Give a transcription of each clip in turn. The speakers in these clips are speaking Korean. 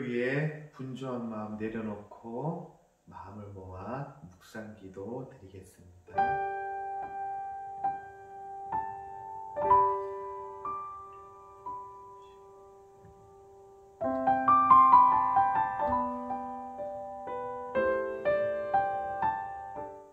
말씀을 위해 분주한 마음 내려놓고 마음을 모아 묵상기도 드리겠습니다.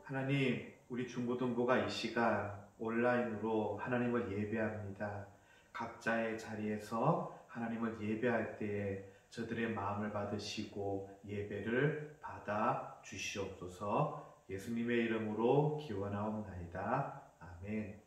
하나님, 우리 중고등부가 이 시간 온라인으로 하나님을 예배합니다. 각자의 자리에서 하나님을 예배할 때에 저들의 마음을 받으시고 예배를 받아 주시옵소서. 예수님의 이름으로 기원하옵나이다. 아멘.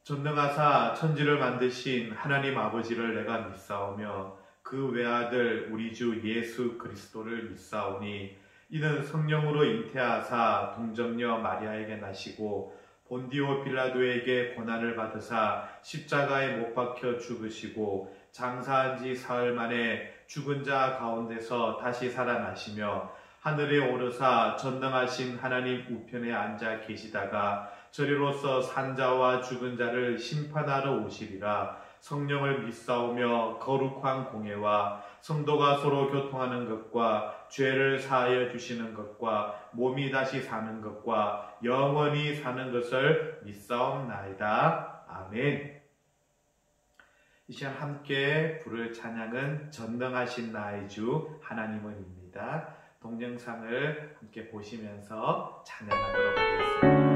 전능하사 천지를 만드신 하나님 아버지를 내가 믿사오며 그 외아들 우리 주 예수 그리스도를 믿사오니 이는 성령으로 잉태하사 동정녀 마리아에게 나시고 본디오 빌라도에게 고난을 받으사 십자가에 못 박혀 죽으시고 장사한 지 사흘 만에 죽은 자 가운데서 다시 살아나시며 하늘에 오르사 전능하신 하나님 우편에 앉아 계시다가 저리로서 산자와 죽은 자를 심판하러 오시리라. 성령을 믿사오며 거룩한 공예와 성도가 서로 교통하는 것과 죄를 사하여 주시는 것과 몸이 다시 사는 것과 영원히 사는 것을 믿사옵나이다. 아멘. 이 시간 함께 부를 찬양은 전능하신 나의 주 하나님은입니다. 동영상을 함께 보시면서 찬양하도록 하겠습니다.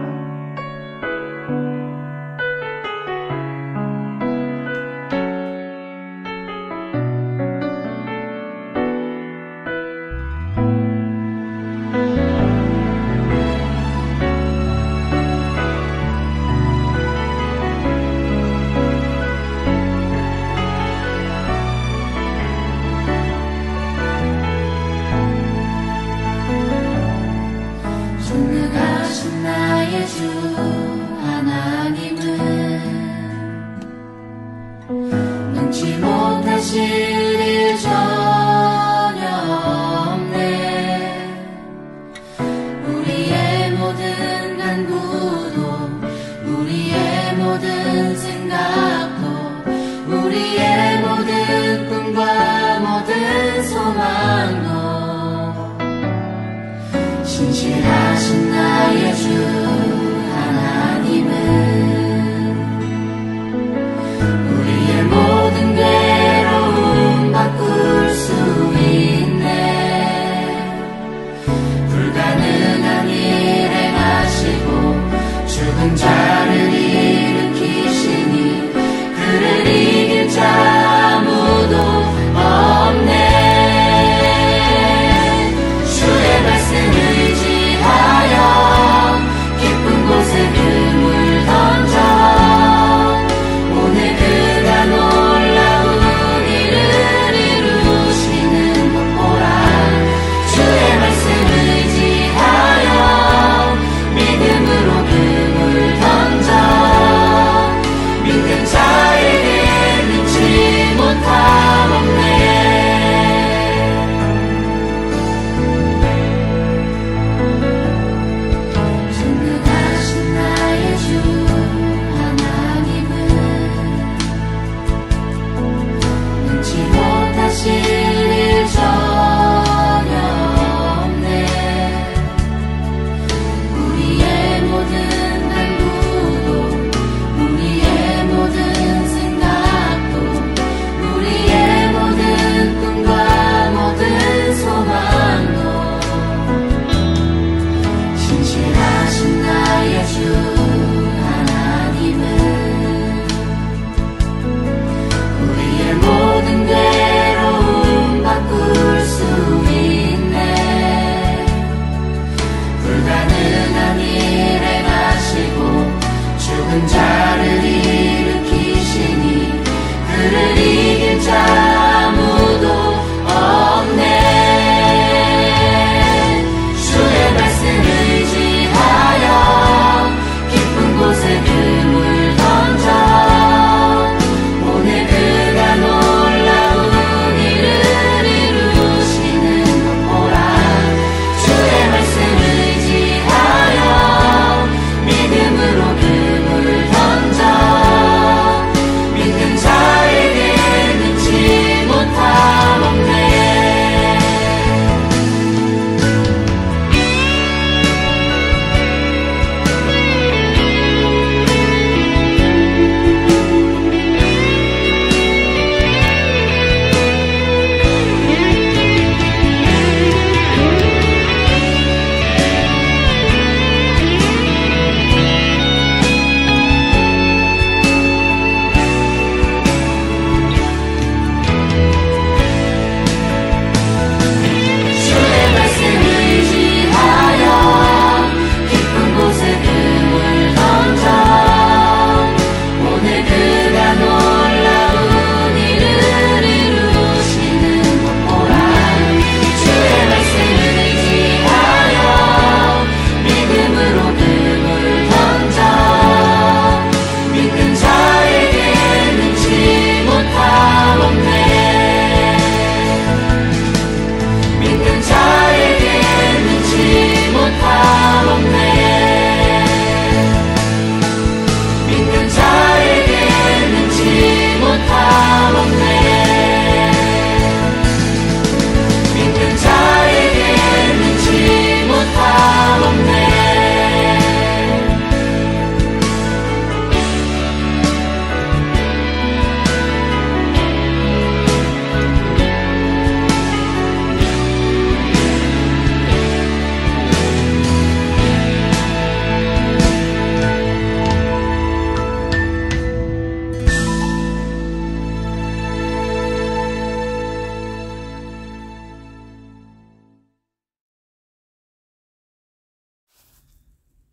신실하신 나의 주 하나님은 우리의 모든 괴로움 바꿀 수 있네. 불가능한 일 행하시고 죽은 자를 일으키시니 그를 이길 자 아무도 없네. 주의 말씀을 의지하여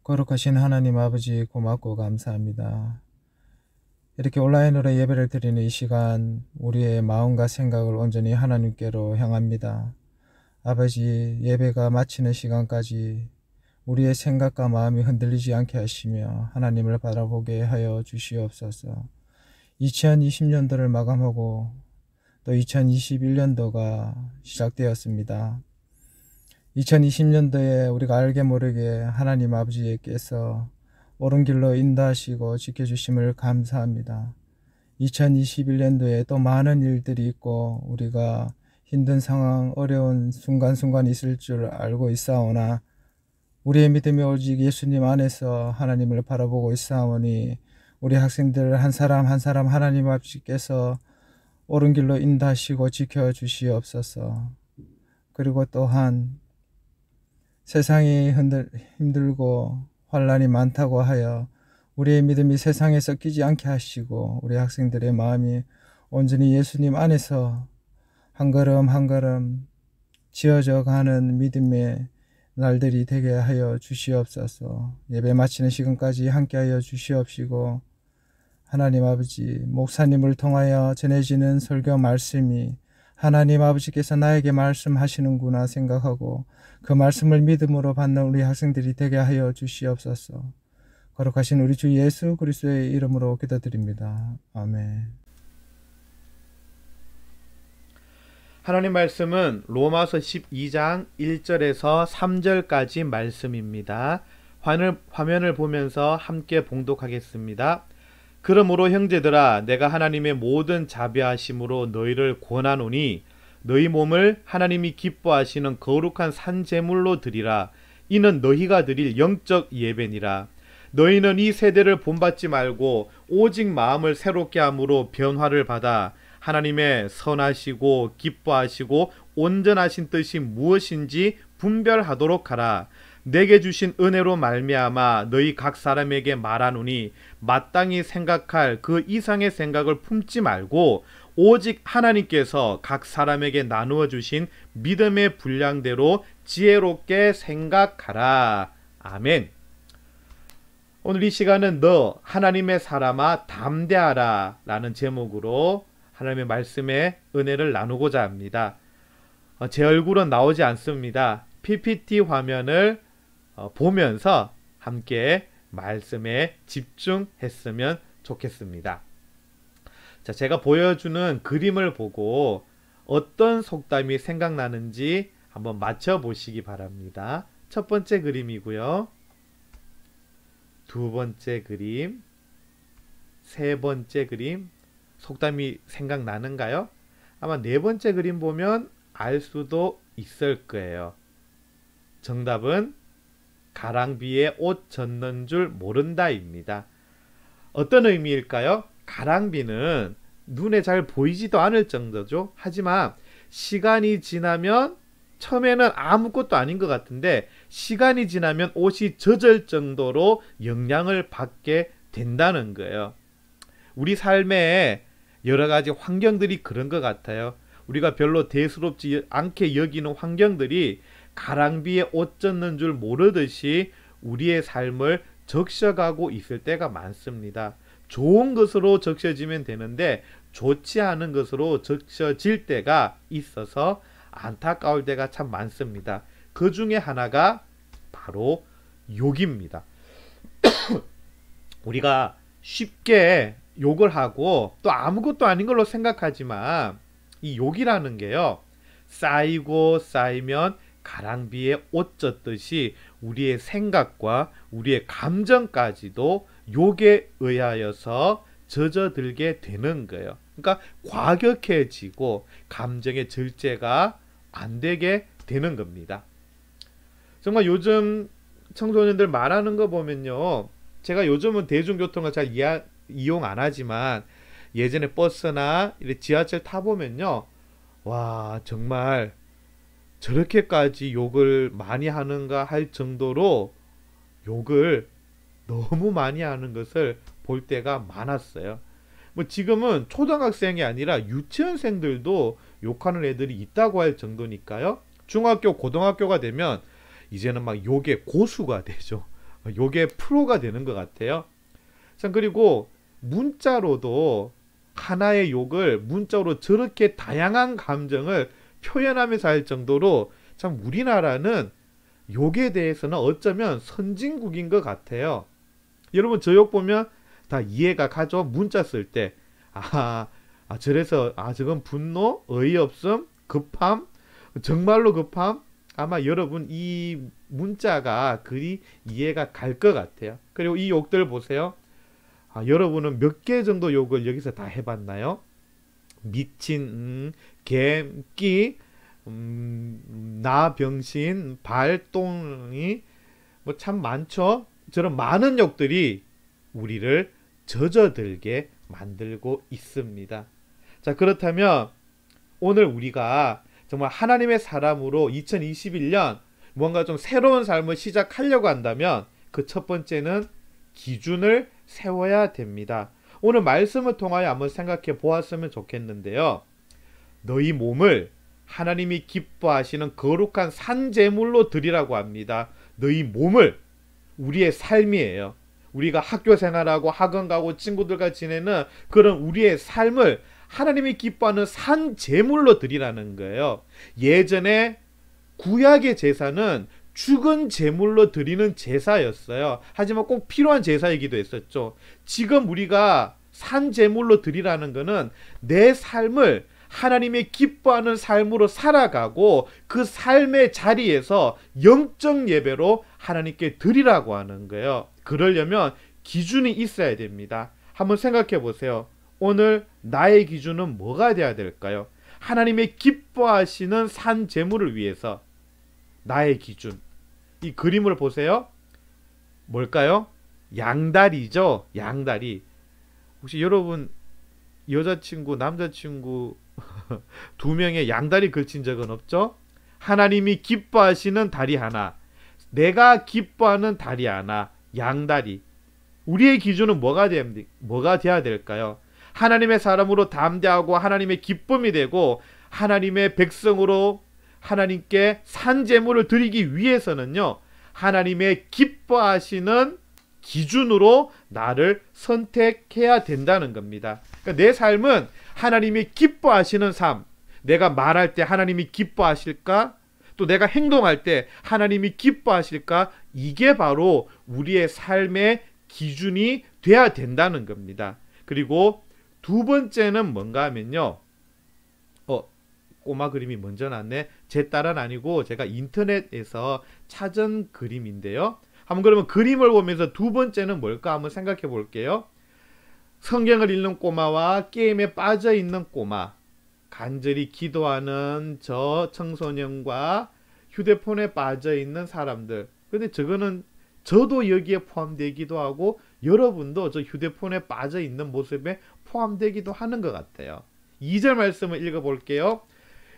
거룩하신 하나님 아버지 고맙고 감사합니다. 이렇게 온라인으로 예배를 드리는 이 시간 우리의 마음과 생각을 온전히 하나님께로 향합니다. 아버지, 예배가 마치는 시간까지 우리의 생각과 마음이 흔들리지 않게 하시며 하나님을 바라보게 하여 주시옵소서. 2020년도를 마감하고 또 2021년도가 시작되었습니다. 2020년도에 우리가 알게 모르게 하나님 아버지께서 옳은 길로 인도하시고 지켜주심을 감사합니다. 2021년도에 또 많은 일들이 있고 우리가 힘든 상황, 어려운 순간순간 있을 줄 알고 있사오나 우리의 믿음이 오직 예수님 안에서 하나님을 바라보고 있사오니 우리 학생들 한 사람 한 사람 하나님 아버지께서 옳은 길로 인도하시고 지켜주시옵소서. 그리고 또한 세상이 힘들고 환란이 많다고 하여 우리의 믿음이 세상에 섞이지 않게 하시고 우리 학생들의 마음이 온전히 예수님 안에서 한 걸음 한 걸음 지어져 가는 믿음의 날들이 되게 하여 주시옵소서. 예배 마치는 시간까지 함께 하여 주시옵시고 하나님 아버지, 목사님을 통하여 전해지는 설교 말씀이 하나님 아버지께서 나에게 말씀하시는구나 생각하고 그 말씀을 믿음으로 받는 우리 학생들이 되게 하여 주시옵소서. 거룩하신 우리 주 예수 그리스도의 이름으로 기도드립니다. 아멘. 하나님 말씀은 로마서 12장 1절에서 3절까지 말씀입니다. 화면을 보면서 함께 봉독하겠습니다. 그러므로 형제들아, 내가 하나님의 모든 자비하심으로 너희를 권하노니 너희 몸을 하나님이 기뻐하시는 거룩한 산제물로 드리라. 이는 너희가 드릴 영적 예배니라. 너희는 이 세대를 본받지 말고 오직 마음을 새롭게 함으로 변화를 받아 하나님의 선하시고 기뻐하시고 온전하신 뜻이 무엇인지 분별하도록 하라. 내게 주신 은혜로 말미암아 너희 각 사람에게 말하노니 마땅히 생각할 그 이상의 생각을 품지 말고 오직 하나님께서 각 사람에게 나누어 주신 믿음의 분량대로 지혜롭게 생각하라. 아멘. 오늘 이 시간은 너 하나님의 사람아 담대하라 라는 제목으로 하나님의 말씀의 은혜를 나누고자 합니다. 제 얼굴은 나오지 않습니다. PPT 화면을 보면서 함께 말씀에 집중했으면 좋겠습니다. 자, 제가 보여주는 그림을 보고 어떤 속담이 생각나는지 한번 맞춰보시기 바랍니다. 첫 번째 그림이고요. 두 번째 그림, 세 번째 그림, 속담이 생각나는가요? 아마 네 번째 그림 보면 알 수도 있을 거예요. 정답은 가랑비에 옷 젖는 줄 모른다입니다. 어떤 의미일까요? 가랑비는 눈에 잘 보이지도 않을 정도죠. 하지만 시간이 지나면 처음에는 아무것도 아닌 것 같은데 시간이 지나면 옷이 젖을 정도로 영향을 받게 된다는 거예요. 우리 삶에 여러 가지 환경들이 그런 것 같아요. 우리가 별로 대수롭지 않게 여기는 환경들이 가랑비에 옷 젖는 줄 모르듯이 우리의 삶을 적셔가고 있을 때가 많습니다. 좋은 것으로 적셔지면 되는데 좋지 않은 것으로 적셔질 때가 있어서 안타까울 때가 참 많습니다. 그 중에 하나가 바로 욕입니다. 우리가 쉽게 욕을 하고 또 아무것도 아닌 걸로 생각하지만 이 욕이라는 게요, 쌓이고 쌓이면 가랑비에 옷 젖듯이 우리의 생각과 우리의 감정까지도 욕에 의하여서 젖어들게 되는 거예요. 그러니까 과격해지고 감정의 절제가 안 되게 되는 겁니다. 정말 요즘 청소년들 말하는 거 보면요, 제가 요즘은 대중교통을 잘 이용 안 하지만 예전에 버스나 지하철 타보면요, 와, 정말 저렇게까지 욕을 많이 하는가 할 정도로 욕을 너무 많이 하는 것을 볼 때가 많았어요. 뭐 지금은 초등학생이 아니라 유치원생들도 욕하는 애들이 있다고 할 정도니까요. 중학교, 고등학교가 되면 이제는 막 욕의 고수가 되죠. 요게 프로가 되는 것 같아요. 참, 그리고 문자로도 하나의 욕을 문자로 저렇게 다양한 감정을 표현하면서 할 정도로 참 우리나라는 욕에 대해서는 어쩌면 선진국인 것 같아요. 여러분 저 욕 보면 다 이해가 가죠? 문자 쓸 때. 저래서 저건 분노, 어이없음, 급함, 정말로 급함. 아마 여러분 이 문자가 그리 이해가 갈 것 같아요. 그리고 이 욕들 보세요. 여러분은 몇 개 정도 욕을 여기서 다 해봤나요? 미친, 개끼, 나 병신, 발똥이, 뭐 참 많죠. 저런 많은 욕들이 우리를 젖어들게 만들고 있습니다. 자, 그렇다면 오늘 우리가 정말 하나님의 사람으로 2021년 뭔가 좀 새로운 삶을 시작하려고 한다면 그 첫 번째는 기준을 세워야 됩니다. 오늘 말씀을 통하여 한번 생각해 보았으면 좋겠는데요. 너희 몸을 하나님이 기뻐하시는 거룩한 산제물로 드리라고 합니다. 너희 몸을, 우리의 삶이에요. 우리가 학교 생활하고 학원 가고 친구들과 지내는 그런 우리의 삶을 하나님이 기뻐하는 산제물로 드리라는 거예요. 예전에 구약의 제사는 죽은 제물로 드리는 제사였어요. 하지만 꼭 필요한 제사이기도 했었죠. 지금 우리가 산제물로 드리라는 것은 내 삶을 하나님의 기뻐하는 삶으로 살아가고 그 삶의 자리에서 영적 예배로 하나님께 드리라고 하는 거예요. 그러려면 기준이 있어야 됩니다. 한번 생각해 보세요. 오늘 나의 기준은 뭐가 돼야 될까요? 하나님의 기뻐하시는 산 제물을 위해서 나의 기준. 이 그림을 보세요. 뭘까요? 양다리죠. 양다리. 혹시 여러분 여자친구, 남자친구 두 명의 양다리 걸친 적은 없죠? 하나님이 기뻐하시는 다리 하나, 내가 기뻐하는 다리 하나, 양다리. 우리의 기준은 뭐가 돼야 될까요? 하나님의 사람으로 담대하고 하나님의 기쁨이 되고 하나님의 백성으로 하나님께 산제물을 드리기 위해서는요, 하나님의 기뻐하시는 기준으로 나를 선택해야 된다는 겁니다. 그러니까 내 삶은 하나님이 기뻐하시는 삶, 내가 말할 때 하나님이 기뻐하실까? 또 내가 행동할 때 하나님이 기뻐하실까? 이게 바로 우리의 삶의 기준이 돼야 된다는 겁니다. 그리고 두 번째는 뭔가 하면요, 꼬마 그림이 먼저 났네. 제 딸은 아니고 제가 인터넷에서 찾은 그림인데요. 한번 그러면 그림을 보면서 두 번째는 뭘까 한번 생각해 볼게요. 성경을 읽는 꼬마와 게임에 빠져 있는 꼬마, 간절히 기도하는 저 청소년과 휴대폰에 빠져 있는 사람들. 근데 저거는 저도 여기에 포함되기도 하고 여러분도 저 휴대폰에 빠져 있는 모습에 포함되기도 하는 것 같아요. 2절 말씀을 읽어 볼게요.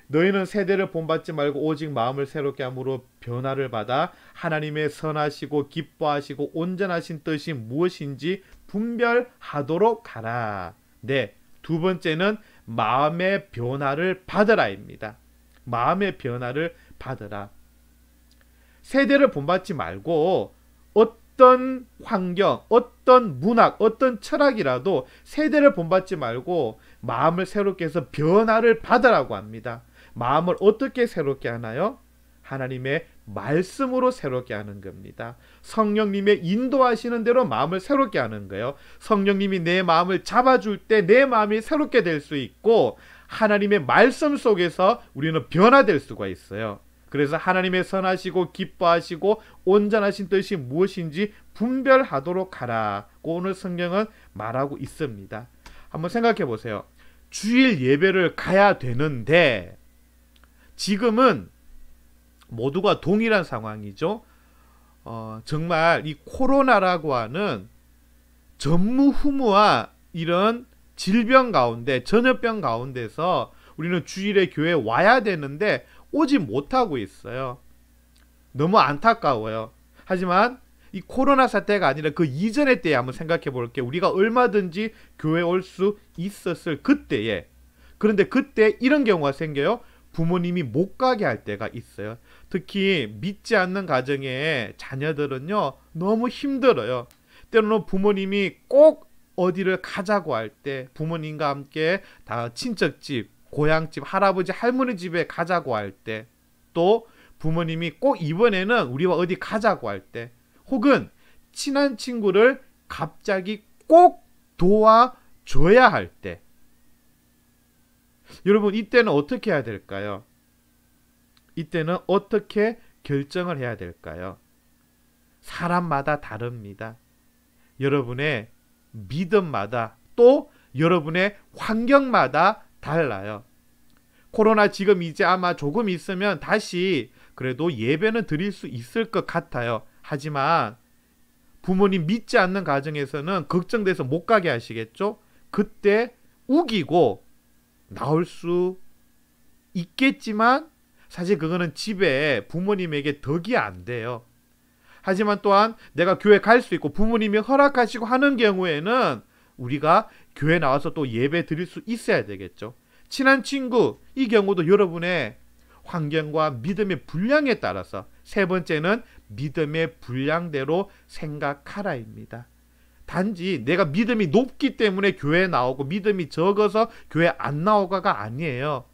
너희는 세대를 본받지 말고 오직 마음을 새롭게 함으로 변화를 받아 하나님의 선하시고 기뻐하시고 온전하신 뜻이 무엇인지 분별하도록 하라. 네, 두 번째는 마음의 변화를 받으라입니다. 마음의 변화를 받으라. 세대를 본받지 말고 어떤 환경, 어떤 문학, 어떤 철학이라도 세대를 본받지 말고 마음을 새롭게 해서 변화를 받으라고 합니다. 마음을 어떻게 새롭게 하나요? 하나님의 말씀으로 새롭게 하는 겁니다. 성령님의 인도하시는 대로 마음을 새롭게 하는 거예요. 성령님이 내 마음을 잡아줄 때 내 마음이 새롭게 될 수 있고 하나님의 말씀 속에서 우리는 변화될 수가 있어요. 그래서 하나님의 선하시고 기뻐하시고 온전하신 뜻이 무엇인지 분별하도록 하라고 오늘 성경은 말하고 있습니다. 한번 생각해 보세요. 주일 예배를 가야 되는데 지금은 모두가 동일한 상황이죠. 정말 이 코로나라고 하는 전무후무한 이런 질병 가운데, 전염병 가운데서 우리는 주일에 교회에 와야 되는데 오지 못하고 있어요. 너무 안타까워요. 하지만 이 코로나 사태가 아니라 그 이전의 때에 한번 생각해 볼게요. 우리가 얼마든지 교회에 올 수 있었을 그때에. 그런데 그때 이런 경우가 생겨요. 부모님이 못 가게 할 때가 있어요. 특히 믿지 않는 가정의 자녀들은요, 너무 힘들어요. 때로는 부모님이 꼭 어디를 가자고 할 때, 부모님과 함께 다 친척집, 고향집, 할아버지, 할머니 집에 가자고 할 때, 또 부모님이 꼭 이번에는 우리와 어디 가자고 할 때, 혹은 친한 친구를 갑자기 꼭 도와줘야 할 때, 여러분 이때는 어떻게 해야 될까요? 이때는 어떻게 결정을 해야 될까요? 사람마다 다릅니다. 여러분의 믿음마다 또 여러분의 환경마다 달라요. 코로나 지금 이제 아마 조금 있으면 다시 그래도 예배는 드릴 수 있을 것 같아요. 하지만 부모님 믿지 않는 가정에서는 걱정돼서 못 가게 하시겠죠? 그때 우기고 나올 수 있겠지만 사실 그거는 집에 부모님에게 덕이 안 돼요. 하지만 또한 내가 교회 갈 수 있고 부모님이 허락하시고 하는 경우에는 우리가 교회 나와서 또 예배 드릴 수 있어야 되겠죠. 친한 친구, 이 경우도 여러분의 환경과 믿음의 분량에 따라서, 세 번째는 믿음의 분량대로 생각하라입니다. 단지 내가 믿음이 높기 때문에 교회에 나오고 믿음이 적어서 교회 안 나오가가 아니에요.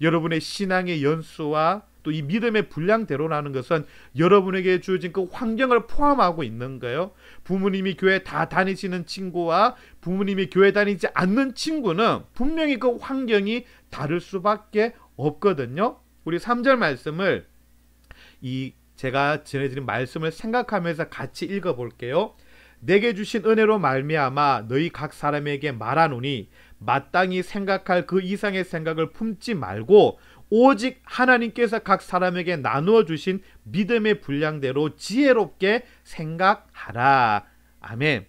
여러분의 신앙의 연수와 또 이 믿음의 분량대로라는 것은 여러분에게 주어진 그 환경을 포함하고 있는 거예요. 부모님이 교회 다 다니시는 친구와 부모님이 교회 다니지 않는 친구는 분명히 그 환경이 다를 수밖에 없거든요. 우리 3절 말씀을 제가 전해드린 말씀을 생각하면서 같이 읽어볼게요. 내게 주신 은혜로 말미암아 너희 각 사람에게 말하노니 마땅히 생각할 그 이상의 생각을 품지 말고 오직 하나님께서 각 사람에게 나누어 주신 믿음의 분량대로 지혜롭게 생각하라. 아멘.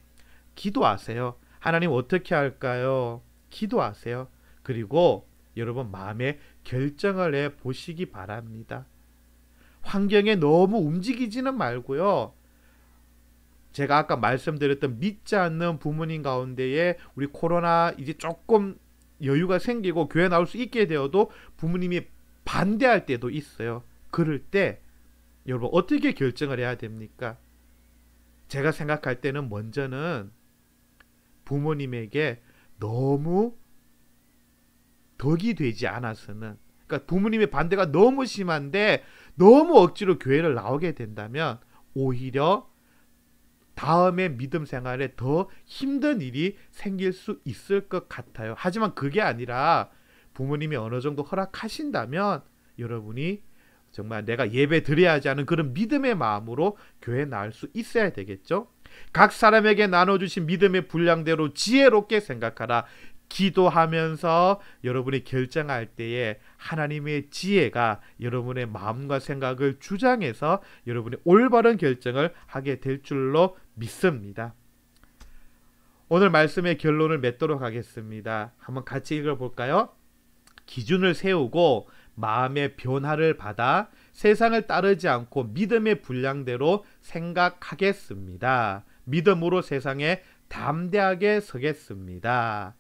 기도하세요. 하나님 어떻게 할까요? 기도하세요. 그리고 여러분 마음에 결정을 해 보시기 바랍니다. 환경에 너무 움직이지는 말고요. 제가 아까 말씀드렸던 믿지 않는 부모님 가운데에 우리 코로나 이제 조금 여유가 생기고 교회 나올 수 있게 되어도 부모님이 반대할 때도 있어요. 그럴 때 여러분 어떻게 결정을 해야 됩니까? 제가 생각할 때는 먼저는 부모님에게 너무 덕이 되지 않아서는, 그러니까 부모님의 반대가 너무 심한데 너무 억지로 교회를 나오게 된다면 오히려 다음에 믿음 생활에 더 힘든 일이 생길 수 있을 것 같아요. 하지만 그게 아니라 부모님이 어느 정도 허락하신다면 여러분이 정말 내가 예배 드려야지 하는 그런 믿음의 마음으로 교회에 나올 수 있어야 되겠죠. 각 사람에게 나눠주신 믿음의 분량대로 지혜롭게 생각하라. 기도하면서 여러분이 결정할 때에 하나님의 지혜가 여러분의 마음과 생각을 주장해서 여러분이 올바른 결정을 하게 될 줄로 믿습니다. 오늘 말씀의 결론을 맺도록 하겠습니다. 한번 같이 읽어볼까요? 기준을 세우고 마음의 변화를 받아 세상을 따르지 않고 믿음의 분량대로 생각하겠습니다. 믿음으로 세상에 담대하게 서겠습니다.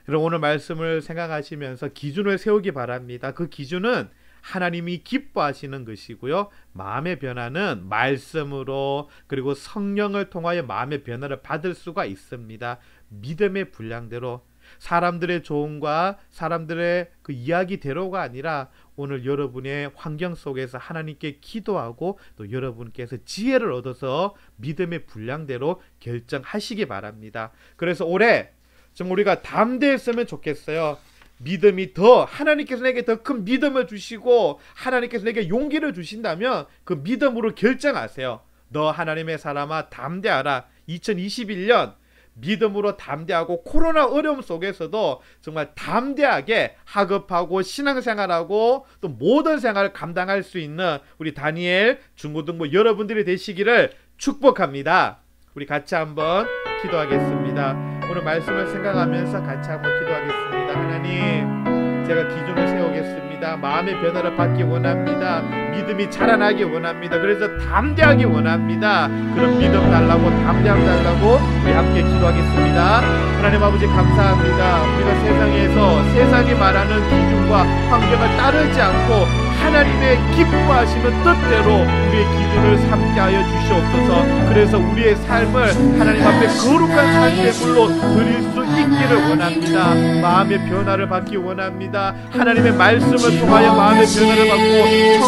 그럼 오늘 말씀을 생각하시면서 기준을 세우기 바랍니다. 그 기준은 하나님이 기뻐하시는 것이고요. 마음의 변화는 말씀으로 그리고 성령을 통하여 마음의 변화를 받을 수가 있습니다. 믿음의 분량대로, 사람들의 조언과 사람들의 그 이야기대로가 아니라 오늘 여러분의 환경 속에서 하나님께 기도하고 또 여러분께서 지혜를 얻어서 믿음의 분량대로 결정하시기 바랍니다. 그래서 올해 좀 우리가 담대했으면 좋겠어요. 믿음이 더, 하나님께서 내게 더 큰 믿음을 주시고 하나님께서 내게 용기를 주신다면 그 믿음으로 결정하세요. 너 하나님의 사람아 담대하라. 2021년 믿음으로 담대하고 코로나 어려움 속에서도 정말 담대하게 학업하고 신앙생활하고 또 모든 생활을 감당할 수 있는 우리 다니엘 중고등부 여러분들이 되시기를 축복합니다. 우리 같이 한번 기도하겠습니다. 오늘 말씀을 생각하면서 같이 한번 기도하겠습니다. 하나님, 제가 기준을 세우겠습니다. 마음의 변화를 받기 원합니다. 믿음이 자라나기 원합니다. 그래서 담대하기 원합니다. 그런 믿음 달라고, 담대함 달라고 우리 함께 기도하겠습니다. 하나님 아버지 감사합니다. 우리가 세상에서 세상이 말하는 기준과 환경을 따르지 않고 하나님의 기뻐하시는 뜻대로 우리의 기준을 삼게 하여 주시옵소서. 그래서 우리의 삶을 하나님 앞에 거룩한 삶의 물로 드릴 수 있기를 원합니다. 마음의 변화를 받기 원합니다. 하나님의 말씀을 통하여 마음의 변화를 받고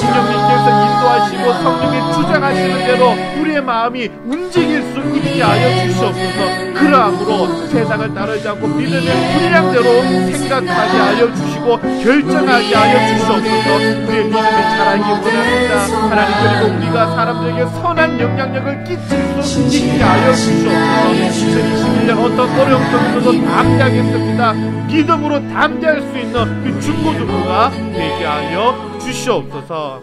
성령님께서 인도하시고 성령이 주장하시는 대로 우리의 마음이 움직일 수 있게 하여 주시옵소서. 그러함으로 세상을 따르지 않고 믿음의 분량대로 생각하게 하여 주시고 결정하게 하여 주시옵소서. 우리의 믿음이 자라기 원합니다. 하나님, 그리고 우리가 사람들에게 선한 영향력을 끼칠 수 있게 하여 주시옵소서. 2021년 어떤 어려움 속에서도 담대하겠습니다. 믿음으로 담대할 수 있는 그 중고등부가 되게 하여 주시옵소서.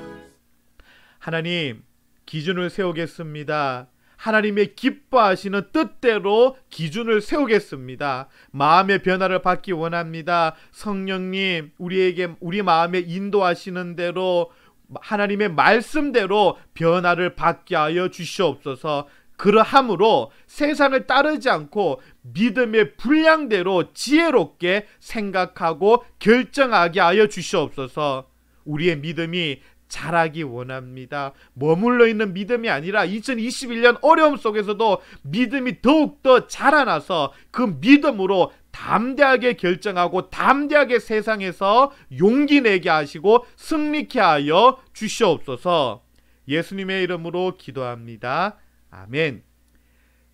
하나님, 기준을 세우겠습니다. 하나님의 기뻐하시는 뜻대로 기준을 세우겠습니다. 마음의 변화를 받기 원합니다. 성령님, 우리 마음에 인도하시는 대로 하나님의 말씀대로 변화를 받게 하여 주시옵소서. 그러함으로 세상을 따르지 않고 믿음의 분량대로 지혜롭게 생각하고 결정하게 하여 주시옵소서. 우리의 믿음이 자라기 원합니다. 머물러 있는 믿음이 아니라 2021년 어려움 속에서도 믿음이 더욱더 자라나서 그 믿음으로 담대하게 결정하고 담대하게 세상에서 용기 내게 하시고 승리케 하여 주시옵소서. 예수님의 이름으로 기도합니다. 아멘.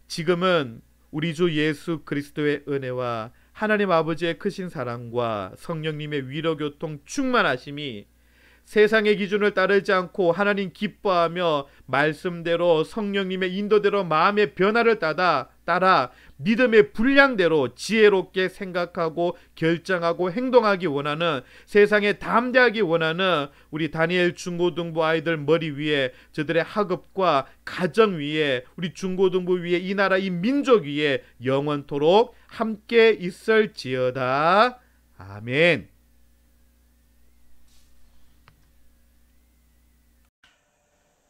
지금은 우리 주 예수 그리스도의 은혜와 하나님 아버지의 크신 사랑과 성령님의 위로교통 충만하심이 세상의 기준을 따르지 않고 하나님 기뻐하며 말씀대로 성령님의 인도대로 마음의 변화를 따라 믿음의 분량대로 지혜롭게 생각하고 결정하고 행동하기 원하는, 세상에 담대하기 원하는 우리 다니엘 중고등부 아이들 머리 위에, 저들의 학업과 가정 위에, 우리 중고등부 위에, 이 나라 이 민족 위에 영원토록 함께 있을지어다. 아멘.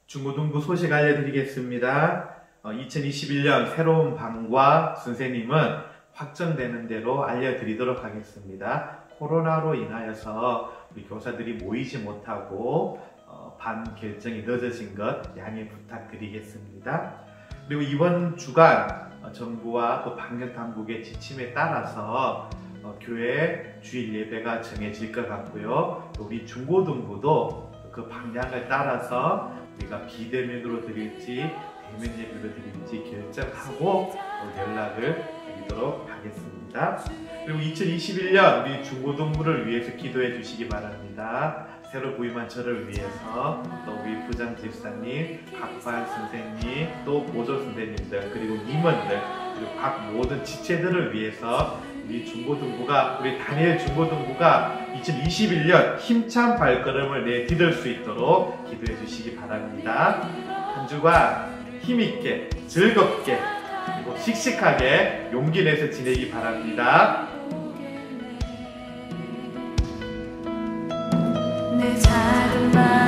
중고등부 소식 알려드리겠습니다. 2021년 새로운 반과 선생님은 확정되는 대로 알려드리도록 하겠습니다. 코로나로 인하여서 우리 교사들이 모이지 못하고 반 결정이 늦어진 것 양해 부탁드리겠습니다. 그리고 이번 주간 정부와 또 방역당국의 지침에 따라서 교회 주일 예배가 정해질 것 같고요. 또 우리 중고등부도 그 방향을 따라서 우리가 비대면으로 드릴지 대면 예배로 드릴지 결정하고 연락을 드리도록 하겠습니다. 그리고 2021년 우리 중고등부를 위해서 기도해 주시기 바랍니다. 새로 부임한 저를 위해서, 또 우리 부장 집사님, 각반 선생님, 또 보조 선생님들, 그리고 임원들, 그리고 각 모든 지체들을 위해서 우리 중고등부가, 우리 다니엘 중고등부가 2021년 힘찬 발걸음을 내디딜 수 있도록 기도해 주시기 바랍니다. 한 주간 힘있게, 즐겁게, 그리고 씩씩하게 용기 내서 지내기 바랍니다. 내 작은 맘